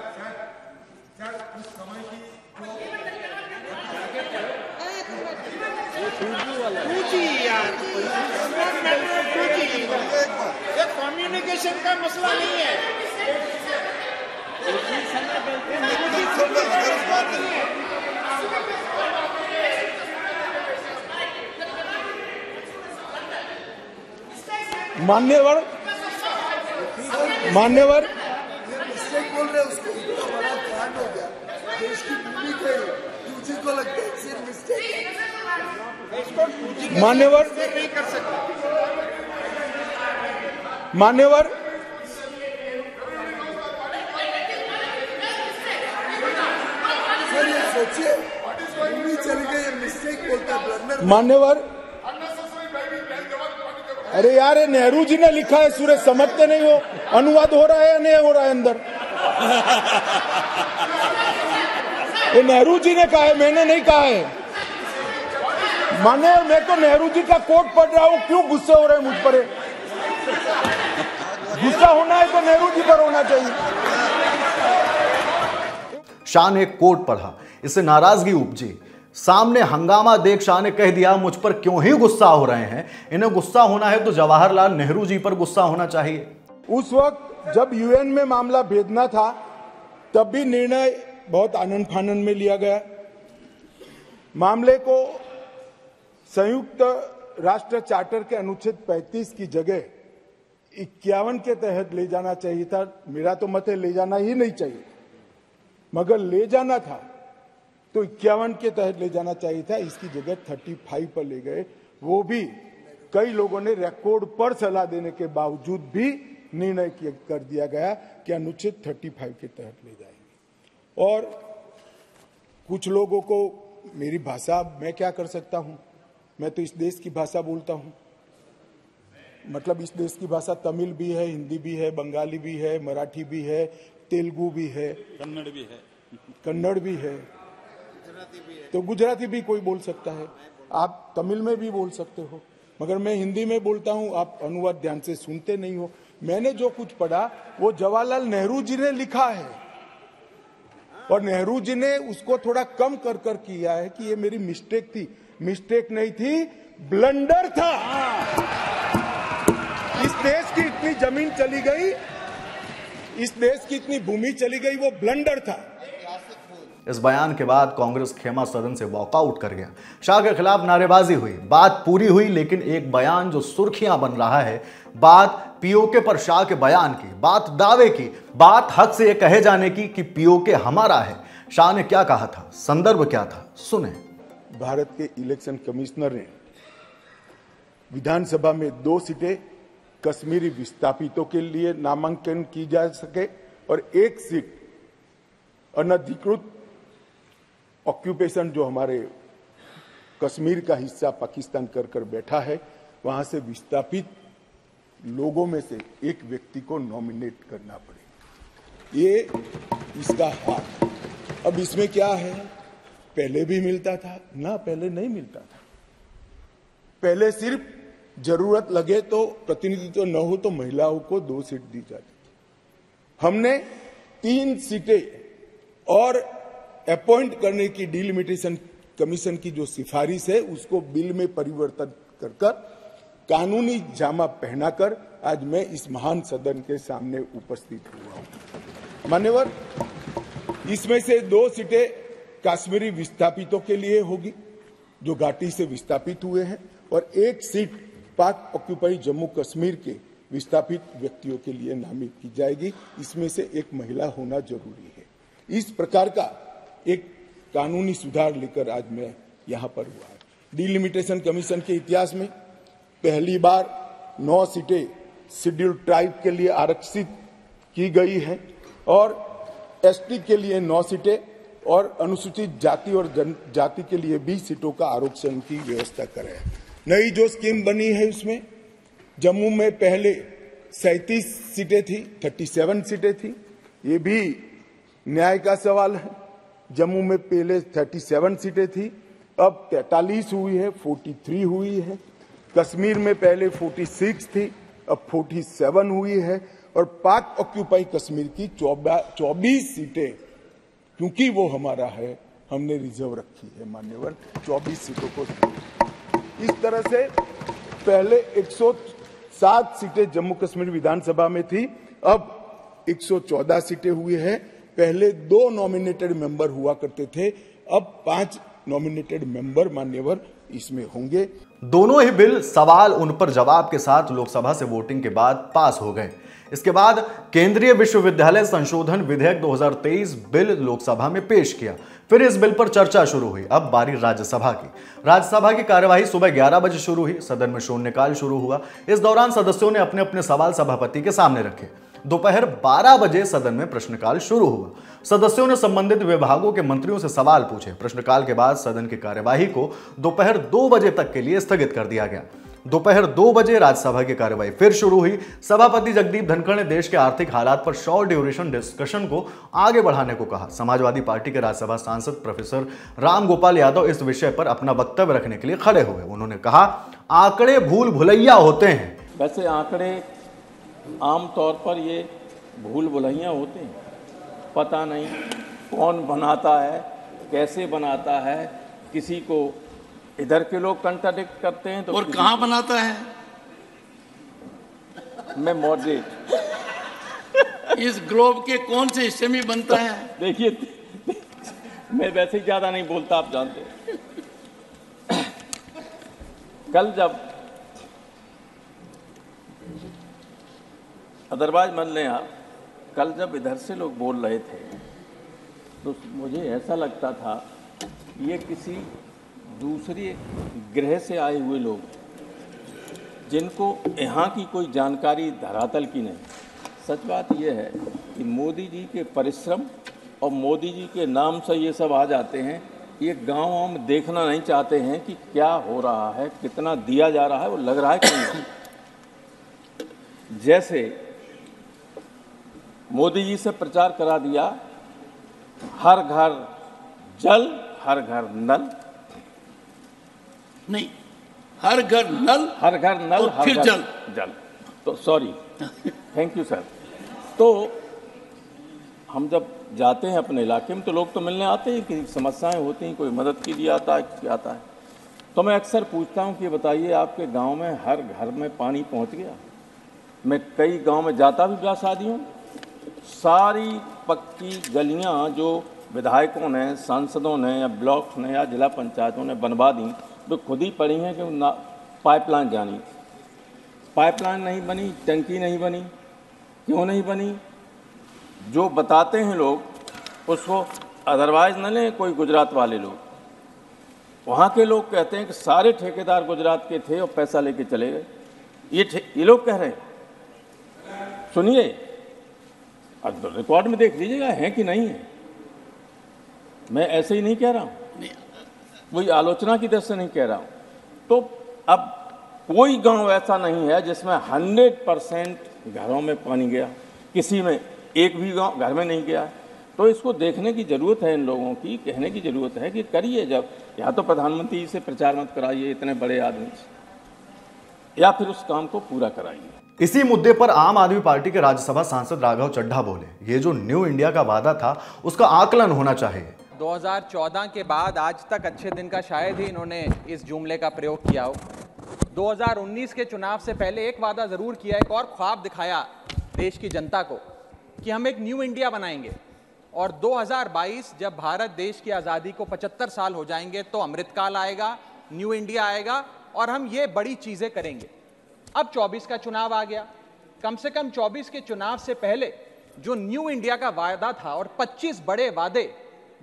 कम्युनिकेशन का मसला नहीं है। मान्यवर बोल रहे उसको बड़ा कांड हो गया। देश की भूमि को लगता है सिर्फ मान्यवर सोचिए, चली गई मिस्टेक बोलता है, ब्लंडर। मान्यवर, अरे यार, ये नेहरू जी ने लिखा है, सूरज समझते नहीं हो? अनुवाद हो रहा है या नहीं हो रहा है अंदर? ये नेहरू जी ने कहा है, मैंने नहीं कहा है। माने मैं तो नेहरू जी का कोट पढ़ रहा हूं, क्यों गुस्से हो रहे हैं मुझ पर? गुस्सा होना है तो नेहरू जी पर होना चाहिए। शाह ने कोट पढ़ा, इससे नाराजगी उपजी। सामने हंगामा देख शाह ने कह दिया, मुझ पर क्यों ही गुस्सा हो रहे हैं? इन्हें गुस्सा होना है तो जवाहरलाल नेहरू जी पर गुस्सा होना चाहिए। उस वक्त जब यूएन में मामला भेजना था, तब भी निर्णय बहुत आनन फानन में लिया गया। मामले को संयुक्त राष्ट्र चार्टर के अनुच्छेद 35 की जगह 51 के तहत ले जाना चाहिए था। मेरा तो मत है ले जाना ही नहीं चाहिए, मगर ले जाना था तो 51 के तहत ले जाना चाहिए था। इसकी जगह 35 पर ले गए। वो भी कई लोगों ने रिकॉर्ड पर सलाह देने के बावजूद भी निर्णय कर दिया गया कि अनुच्छेद 35 के तहत ले जाएंगे। और कुछ लोगों को मेरी भाषा, मैं क्या कर सकता हूं? मैं तो इस देश की भाषा बोलता हूं। मतलब इस देश की भाषा तमिल भी है, हिंदी भी है, बंगाली भी है, मराठी भी है, तेलुगु भी है, कन्नड़ भी है, तो गुजराती भी कोई बोल सकता है। आप तमिल में भी बोल सकते हो, मगर मैं हिंदी में बोलता हूं। आप अनुवाद ध्यान से सुनते नहीं हो। मैंने जो कुछ पढ़ा वो जवाहरलाल नेहरू जी ने लिखा है, और नेहरू जी ने उसको थोड़ा कम कर किया है कि ये मेरी मिस्टेक थी। मिस्टेक नहीं थी, ब्लंडर था। इस देश की इतनी जमीन चली गई, इस देश की इतनी भूमि चली गई, वो ब्लंडर था। इस बयान के बाद कांग्रेस खेमा सदन से वॉकआउट कर गया। शाह के खिलाफ नारेबाजी हुई, बात पूरी हुई, लेकिन एक बयान जो सुर्खियां बन रहा है, बात पीओके पर शाह के बयान की, बात दावे की, बात हक से यह कहे जाने की कि पीओके हमारा है। शाह ने क्या कहा था, संदर्भ क्या था, सुने। भारत के इलेक्शन कमिश्नर ने विधानसभा में 2 सीटें कश्मीरी विस्थापितों के लिए नामांकन की जा सके और 1 सीट अनधिकृत ऑक्यूपेशन, जो हमारे कश्मीर का हिस्सा पाकिस्तान कर बैठा है, वहां से विस्थापित लोगों में से एक व्यक्ति को नॉमिनेट करना पड़े। ये इसका हक। अब इसमें क्या है, पहले भी मिलता था ना, पहले नहीं मिलता था। पहले सिर्फ जरूरत लगे तो, प्रतिनिधित्व न हो तो महिलाओं को 2 सीट दी जाती थी। हमने 3 सीटें और अपॉइंट करने की डिलिमिटेशन कमीशन की जो सिफारिश है, उसको बिल में परिवर्तन कर कानूनी जामा पहनाकर आज मैं इस महान सदन के सामने उपस्थित हुआ हूं। मान्यवर, इसमें से 2 सीटें कश्मीरी विस्थापितों के लिए होगी जो घाटी से विस्थापित हुए हैं, और 1 सीट पाक ऑक्यूपाई जम्मू कश्मीर के विस्थापित व्यक्तियों के लिए नामित की जाएगी। इसमें से एक महिला होना जरूरी है। इस प्रकार का एक कानूनी सुधार लेकर आज मैं यहां पर हुआ है। डिलिमिटेशन कमीशन के इतिहास में पहली बार 9 सीटें शेड्यूल्ड ट्राइब के लिए आरक्षित की गई है, और एसटी के लिए 9 सीटें और अनुसूचित जाति और जनजाति के लिए 20 सीटों का आरक्षण की व्यवस्था करें। नई जो स्कीम बनी है उसमें जम्मू में पहले 37 सीटें थी, 37 सीटें थी। ये भी न्याय का सवाल है। जम्मू में पहले 37 सीटें थी, अब 43 हुई है, 43 हुई है। कश्मीर में पहले 46 थी, अब 47 हुई है। और पाक ऑक्यूपाई कश्मीर की 24 सीटें, क्योंकि वो हमारा है, हमने रिजर्व रखी है मान्यवर, 24 सीटों को। इस तरह से पहले 107 सीटें जम्मू कश्मीर विधानसभा में थी, अब 114 सीटें हुई है। पहले 2 नॉमिनेटेड मेंबर हुआ करते थे, अब 5 नॉमिनेटेड मेंबर मान्यवर इसमें होंगे। दोनों ही बिल सवाल उन पर जवाब के साथ लोकसभा से वोटिंग के बाद पास हो गए। इसके बाद केंद्रीय विश्वविद्यालय संशोधन विधेयक 2023 बिल लोकसभा में पेश किया। फिर इस बिल पर चर्चा शुरू हुई। अब बारी राज्यसभा की। राज्यसभा की कार्यवाही सुबह 11 बजे शुरू हुई। सदन में शून्यकाल शुरू हुआ। इस दौरान सदस्यों ने अपने अपने सवाल सभापति के सामने रखे। दोपहर 12 बजे सदन में प्रश्नकाल शुरू हुआ। सदस्यों ने संबंधित विभागों के मंत्रियों से सवाल पूछे। प्रश्नकाल के बाद सदन की कार्यवाही को दोपहर 2 बजे तक के लिए स्थगित कर दिया गया। दोपहर 2 बजे राज्यसभा की कार्यवाही फिर शुरू हुई। सभापति जगदीप धनखड़ ने देश के आर्थिक हालात पर शॉर्ट ड्यूरेशन डिस्कशन को आगे बढ़ाने को कहा। समाजवादी पार्टी के राज्यसभा सांसद प्रोफेसर राम गोपाल यादव इस विषय पर अपना वक्तव्य रखने के लिए खड़े हुए। उन्होंने कहा, आंकड़े भूल भुलैया होते हैं। वैसे आंकड़े आमतौर पर ये भूल भुलैया होते हैं, पता नहीं कौन बनाता है, कैसे बनाता है, किसी को इधर के लोग कंट्राडिक्ट करते हैं तो और कहाँ बनाता है? मैं मॉडरेट इस ग्लोब के कौन से हिस्से में बनता है? देखिए, मैं वैसे ही ज्यादा नहीं बोलता, आप जानते हैं। कल जब अदरवाइज मान लें आप, कल जब इधर से लोग बोल रहे थे तो मुझे ऐसा लगता था ये किसी दूसरी ग्रह से आए हुए लोग जिनको यहाँ की कोई जानकारी धरातल की नहीं। सच बात यह है कि मोदी जी के परिश्रम और मोदी जी के नाम से ये सब आ जाते हैं। ये गाँव में देखना नहीं चाहते हैं कि क्या हो रहा है, कितना दिया जा रहा है, वो लग रहा है कि नहीं। जैसे मोदी जी से प्रचार करा दिया, हर घर जल, हर घर नल, नहीं, हर घर नल, हर घर नल, और फिर जल। तो सॉरी, थैंक यू सर। तो हम जब जाते हैं अपने इलाके में तो लोग तो मिलने आते हैं कि समस्याएं होती हैं, कोई मदद के लिए आता है, क्या आता है। तो मैं अक्सर पूछता हूं कि बताइए आपके गांव में हर घर में पानी पहुंच गया? मैं कई गांव में जाता भी ब्याह शादियों, सारी पक्की गलियां जो विधायकों ने, सांसदों ने या ब्लॉक ने या जिला पंचायतों ने बनवा दी, तो खुद ही पड़ी हैं कि पाइपलाइन जानी। पाइपलाइन नहीं बनी, टंकी नहीं बनी। क्यों नहीं बनी? जो बताते हैं लोग उसको अदरवाइज न लें कोई गुजरात वाले लोग। वहाँ के लोग कहते हैं कि सारे ठेकेदार गुजरात के थे और पैसा लेके चले गए। ये लोग कह रहे हैं, सुनिए, अब रिकॉर्ड में देख लीजिएगा है कि नहीं है। मैं ऐसे ही नहीं कह रहा हूँ, वही आलोचना की दृष्टि से नहीं कह रहा हूँ। तो अब कोई गांव ऐसा नहीं है जिसमें 100% घरों में पानी गया, किसी में एक भी गांव घर में नहीं गया। तो इसको देखने की ज़रूरत है, इन लोगों की कहने की ज़रूरत है कि करिए। जब या तो प्रधानमंत्री से प्रचार मत कराइए इतने बड़े आदमी से, या फिर उस काम को पूरा कराइए। इसी मुद्दे पर आम आदमी पार्टी के राज्यसभा सांसद राघव चड्ढा बोले, ये जो न्यू इंडिया का वादा था उसका आकलन होना चाहिए। 2014 के बाद आज तक अच्छे दिन का शायद ही इन्होंने इस जुमले का प्रयोग किया हो। 2019 के चुनाव से पहले एक वादा जरूर किया, एक और ख्वाब दिखाया देश की जनता को कि हम एक न्यू इंडिया बनाएंगे और 2022 जब भारत देश की आज़ादी को 75 साल हो जाएंगे तो अमृतकाल आएगा, न्यू इंडिया आएगा और हम ये बड़ी चीज़ें करेंगे। अब 24 का चुनाव आ गया। कम से कम 24 के चुनाव से पहले जो न्यू इंडिया का वादा था और 25 बड़े वादे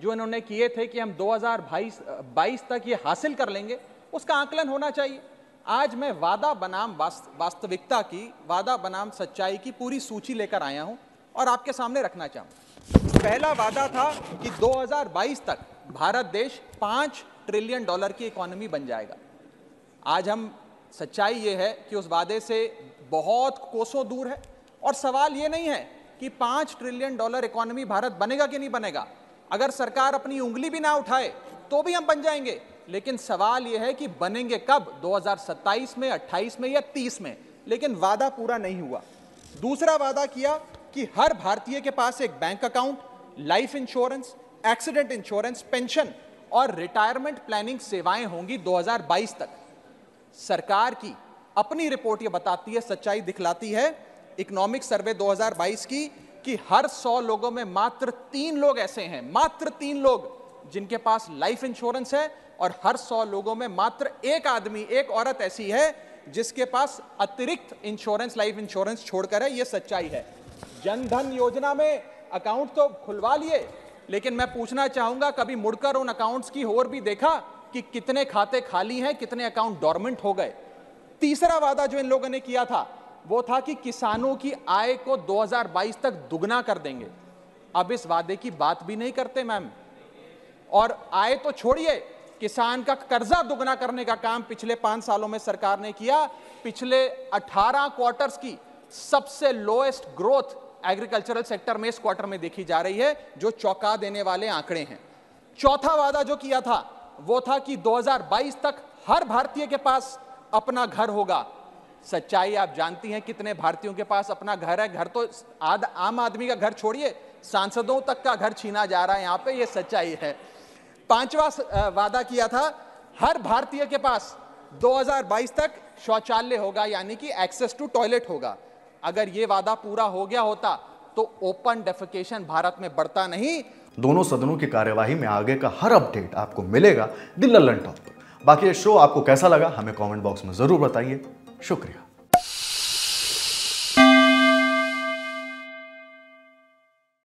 जो इन्होंने किए थे कि हम 2022 तक ये हासिल कर लेंगे, उसका आकलन होना चाहिए। आज मैं वादा बनाम वास्तविकता की, वादा बनाम सच्चाई की पूरी सूची लेकर आया हूं और आपके सामने रखना चाहूं। पहला वादा था कि 2022 तक भारत देश $5 ट्रिलियन की इकोनॉमी बन जाएगा। आज हम सच्चाई ये है कि उस वादे से बहुत कोसों दूर है। और सवाल ये नहीं है कि $5 ट्रिलियन इकोनॉमी भारत बनेगा कि नहीं बनेगा। अगर सरकार अपनी उंगली भी ना उठाए तो भी हम बन जाएंगे, लेकिन सवाल यह है कि बनेंगे कब, 2027 में, 28 में या 30 में। लेकिन वादा पूरा नहीं हुआ। दूसरा वादा किया कि हर भारतीय के पास एक bank account, life insurance, accident insurance, pension और रिटायरमेंट प्लानिंग सेवाएं होंगी 2022 तक। सरकार की अपनी रिपोर्ट यह बताती है, सच्चाई दिखलाती है, इकोनॉमिक सर्वे 2022 की, कि हर 100 लोगों में मात्र 3 लोग ऐसे हैं, मात्र 3 लोग जिनके पास लाइफ इंश्योरेंस है, और हर 100 लोगों में मात्र एक आदमी, एक औरत ऐसी है जिसके पास अतिरिक्त इंश्योरेंस, लाइफ इंश्योरेंस छोड़कर है। यह सच्चाई है। जन धन योजना में अकाउंट तो खुलवा लिए, लेकिन मैं पूछना चाहूंगा कभी मुड़कर उन अकाउंट्स की ओर भी देखा कि कितने खाते खाली हैं, कितने अकाउंट डोरमेंट हो गए। तीसरा वादा जो इन लोगों ने किया था वो था कि किसानों की आय को 2022 तक दुगना कर देंगे। अब इस वादे की बात भी नहीं करते मैम। और आय तो छोड़िए, किसान का कर्जा दुगना करने का काम पिछले 5 सालों में सरकार ने किया। पिछले 18 क्वार्टर्स की सबसे लोएस्ट ग्रोथ एग्रीकल्चरल सेक्टर में इस क्वार्टर में देखी जा रही है, जो चौंका देने वाले आंकड़े हैं। चौथा वादा जो किया था वो था कि 2022 तक हर भारतीय के पास अपना घर होगा। सच्चाई आप जानती हैं कितने भारतीयों के पास अपना घर है। घर तो आम आदमी का घर छोड़िए, सांसदों तक का घर छीना जा रहा है यहां पे, ये सच्चाई है। पांचवा वादा किया था हर भारतीय के पास 2022 तक शौचालय होगा, यानी कि एक्सेस टू टॉयलेट होगा। अगर ये वादा पूरा हो गया होता तो ओपन डेफिकेशन भारत में बढ़ता नहीं। दोनों सदनों की कार्यवाही में आगे का हर अपडेट आपको मिलेगा दी लल्लन टॉप पर। बाकी ये शो आपको कैसा लगा हमें कमेंट बॉक्स में जरूर बताइए। शुक्रिया।